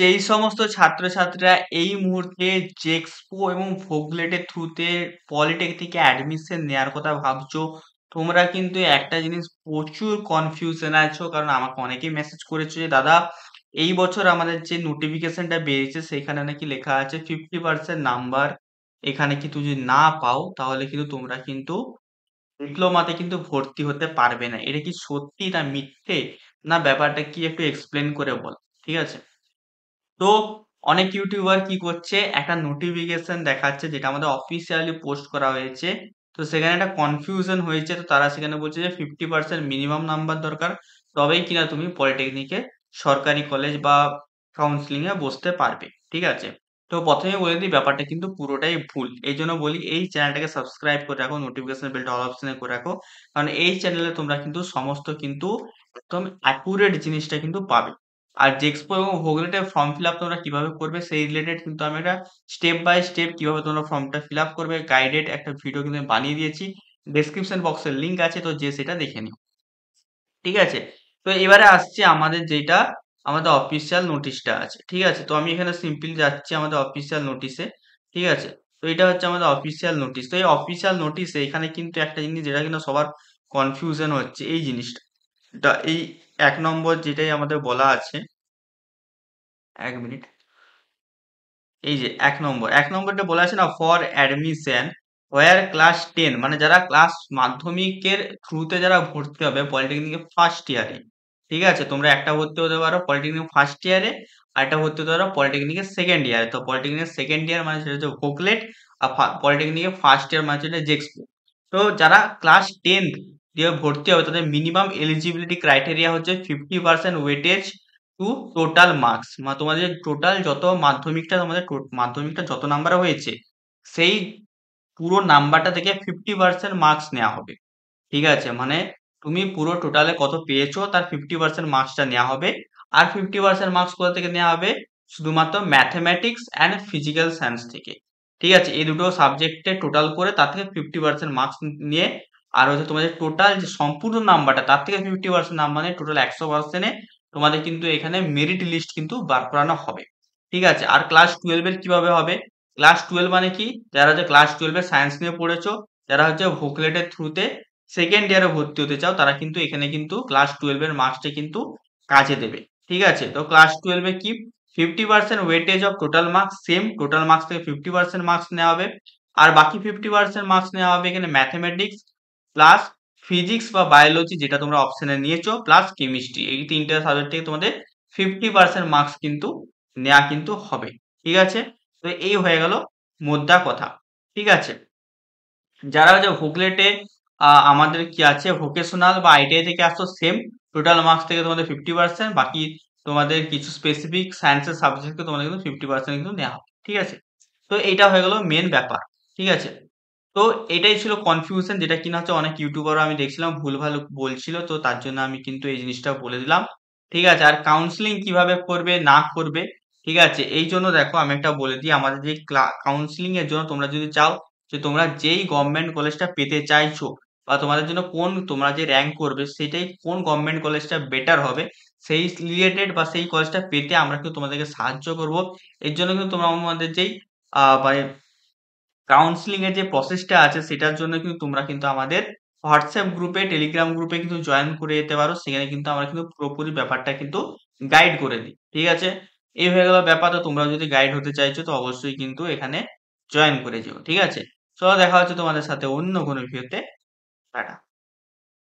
যেই সমস্ত ছাত্রছাত্রীরা এই মুহূর্তে জেক্সপো এবং ভোগলেটের থ্রুতে পলিটেকনিকে অ্যাডমিশন নেওয়ার কথা ভাবছো, তোমরা কিন্তু একটা জিনিস প্রচুর কনফিউশন আছো। কারণ আমাকে অনেকেই মেসেজ করেছে যে দাদা, এই বছর আমাদের যে নোটিফিকেশনটা বেরিয়েছে সেখানে নাকি লেখা আছে 50% নাম্বার এখানে কিন্তু যদি না পাও তাহলে কিন্তু তোমরা কিন্তু ডিপ্লোমাতে কিন্তু ভর্তি হতে পারবে না। এটা কি সত্যি না মিথ্যে, না ব্যাপারটা কি একটু এক্সপ্লেন করে বল। ঠিক আছে। তো অনেক ইউটিউবার কি করছে, একটা নোটিফিকেশন দেখাচ্ছে যেটা আমাদের অফিসিয়ালি পোস্ট করা হয়েছে। তো সেখানে একটা কনফিউশন হয়েছে, তো তারা সেখানে বলছে যে 50% মিনিমাম নাম্বার দরকার, তবেই কিনা তুমি পলিটেকনিকে সরকারি কলেজ বা কাউন্সিলিং এ বসতে পারবে। ঠিক আছে। তো প্রথমে বলে দিই ব্যাপারটা কিন্তু পুরোটাই ভুল। এই জন্য বলি এই চ্যানেলটাকে সাবস্ক্রাইব করে রাখো, নোটিফিকেশন বেলটা অল অপশনে করে রাখো। কারণ এই চ্যানেলে তোমরা কিন্তু সমস্ত কিন্তু একদম অ্যাকুরেট জিনিসটা কিন্তু পাবে। আর জেক্সপো এবং ভোগলেটের ফর্ম ফিল আপ তোমরা কিভাবে করবে সেই রিলেটেড কিন্তু আমি একটা স্টেপ বাই স্টেপ কিভাবে তোমরা ফর্মটা ফিল আপ করবে গাইডেড একটা ভিডিও কিন্তু আমি বানিয়ে দিয়েছি। ডেসক্রিপশন বক্সের লিঙ্ক আছে, তো যে সেটা দেখে নিও। ঠিক আছে। তো এবারে আসছে আমাদের যেটা আমাদের অফিসিয়াল নোটিশটা আছে। ঠিক আছে। তো আমি এখানে সিম্পলি যাচ্ছি আমাদের অফিসিয়াল নোটিশে। ঠিক আছে। তো এটা হচ্ছে আমাদের অফিসিয়াল নোটিশ। তো এই অফিসিয়াল নোটিশে এখানে কিন্তু একটা জিনিস যেটা কিন্তু সবার কনফিউশন হচ্ছে এই জিনিসটা। এই ১ নম্বর যেটাই আমাদের বলা আছে, ১ মিনিট। এই যে ১ নম্বরটা বলা আছে না, ফর অ্যাডমিশন হোয়ার ক্লাস 10 মানে যারা ক্লাস মাধ্যমিকের থ্রুতে যারা ভর্তি হবে পলিটেকনিকের ফার্স্ট ইয়ারে। ঠিক আছে। তোমরা একটা ভর্তি হতে পারো পলিটেকনিক ফার্স্ট ইয়ারে, আর একটা ভর্তি হতে পারো পলিটেকনিকের সেকেন্ড ইয়ারে। তো পলিটেকনিকের সেকেন্ড ইয়ার মানে সেটা হচ্ছে ভোকলেট, আর পলিটেকনিকের ফার্স্ট ইয়ার মানে সেটা জেক্সপো। তো যারা ক্লাস 10 দিয়ে ভর্তি হবে তাদের মিনিমাম এলিজিবিলিটি ক্রাইটেরিয়া হচ্ছে 50% ওয়েটেজ টু টোটাল মার্কস। তোমাদের টোটাল যত মাধ্যমিকটা তোমাদের মাধ্যমিকটা যত নাম্বার হয়েছে সেই পুরো নাম্বারটা থেকে 50% মার্কস নেওয়া হবে। ঠিক আছে। মানে তুমি পুরো টোটালে কত পেয়েছো তার 50% মার্কসটা নেওয়া হবে। আর 50% মার্কস কোথা থেকে নেওয়া হবে, শুধুমাত্র ম্যাথমেটিক্স অ্যান্ড ফিজিক্যাল সায়েন্স থেকে। ঠিক আছে। এই দুটো সাবজেক্টে টোটাল করে তার থেকে 50% মার্কস নিয়ে, আর হচ্ছে তোমাদের টোটাল যে সম্পূর্ণ নাম্বারটা তার থেকে 50% নাম্বার নিয়ে টোটাল 100%-এ তোমাদের কিন্তু এখানে মেরিট লিস্ট কিন্তু বার করানো হবে। ঠিক আছে। আর ক্লাস 12 এর কিভাবে হবে, ক্লাস 12 মানে কি, যারা হচ্ছে ক্লাস 12 এ সায়েন্স নিয়ে পড়েছো, যারা হচ্ছে ভোকলেটের থ্রুতে সেকেন্ড ইয়ারে ভর্তি হতে চাও, তারা কিন্তু এখানে কিন্তু ক্লাস 12 এর মার্কসটা কিন্তু কাজে দেবে। ঠিক আছে। তো ক্লাস 12 এ কি 50% weightage of total marks, same total marks থেকে 50% মার্কস নেওয়া হবে। আর বাকি 50% মার্কস নেওয়া হবে এখানে ম্যাথমেটিক্স প্লাস ফিজিক্স বা বায়োলজি যেটা তোমরা অপশনে নিয়েছো প্লাস কেমিস্ট্রি, এই তিনটে সাবজেক্ট থেকে তোমাদের 50% মার্কস কিন্তু নেওয়া কিন্তু হবে। ঠিক আছে। তো এই হয়ে গেল মোদ্দা কথা। ঠিক আছে। যারা হচ্ছে ভোগলেটে আমাদের কি আছে ভোকেশনাল বা আইটিআই থেকে আসতো, সেম টোটাল মার্কস থেকে তোমাদের 50%, বাকি তোমাদের কিছু স্পেসিফিক সায়েন্সের সাবজেক্টকে তোমাদের কিন্তু 50% কিন্তু নেওয়া হবে। ঠিক আছে। তো এইটা হয়ে গেল মেন ব্যাপার। ঠিক আছে। তো এটাই ছিল কনফিউশন, যেটা কিনা হচ্ছে অনেক ইউটিউবারও আমি দেখছিলাম ভুলভাল বলছিল, তো তার জন্য আমি কিন্তু এই জিনিসটা বলে দিলাম। ঠিক আছে। আর কাউন্সিলিং কিভাবে করবে না করবে, ঠিক আছে, এই জন্য দেখো আমি একটা বলে দিই, আমাদের যে কাউন্সিলিং এর জন্য তোমরা যদি চাও যে তোমরা যেই গভর্নমেন্ট কলেজটা পেতে চাইছো বা তোমাদের জন্য কোন তোমরা যে র্যাঙ্ক করবে সেটাই কোন গভর্নমেন্ট কলেজটা বেটার হবে, সেই রিলেটেড বা সেই কলেজটা পেতে আমরা কিন্তু তোমাদেরকে সাহায্য করব। এর জন্য কিন্তু তোমরা আমাদের যেই মানে কাউন্সিলিং এর যে প্রসেসটা আছে সেটার জন্য কিন্তু তোমরা কিন্তু আমাদের হোয়াটসঅ্যাপ গ্রুপে টেলিগ্রাম গ্রুপে কিন্তু জয়েন করে যেতে পারো। সেখানে কিন্তু আমরা কিন্তু পুরোপুরি ব্যাপারটা কিন্তু গাইড করে দিই। ঠিক আছে। এই হয়ে গেল ব্যাপার। তো তোমরা যদি গাইড হতে চাইছো তো অবশ্যই কিন্তু এখানে জয়েন করে যেও। ঠিক আছে। চলো দেখা হচ্ছে তোমাদের সাথে অন্য কোনো ভিডিওতে। টাটা।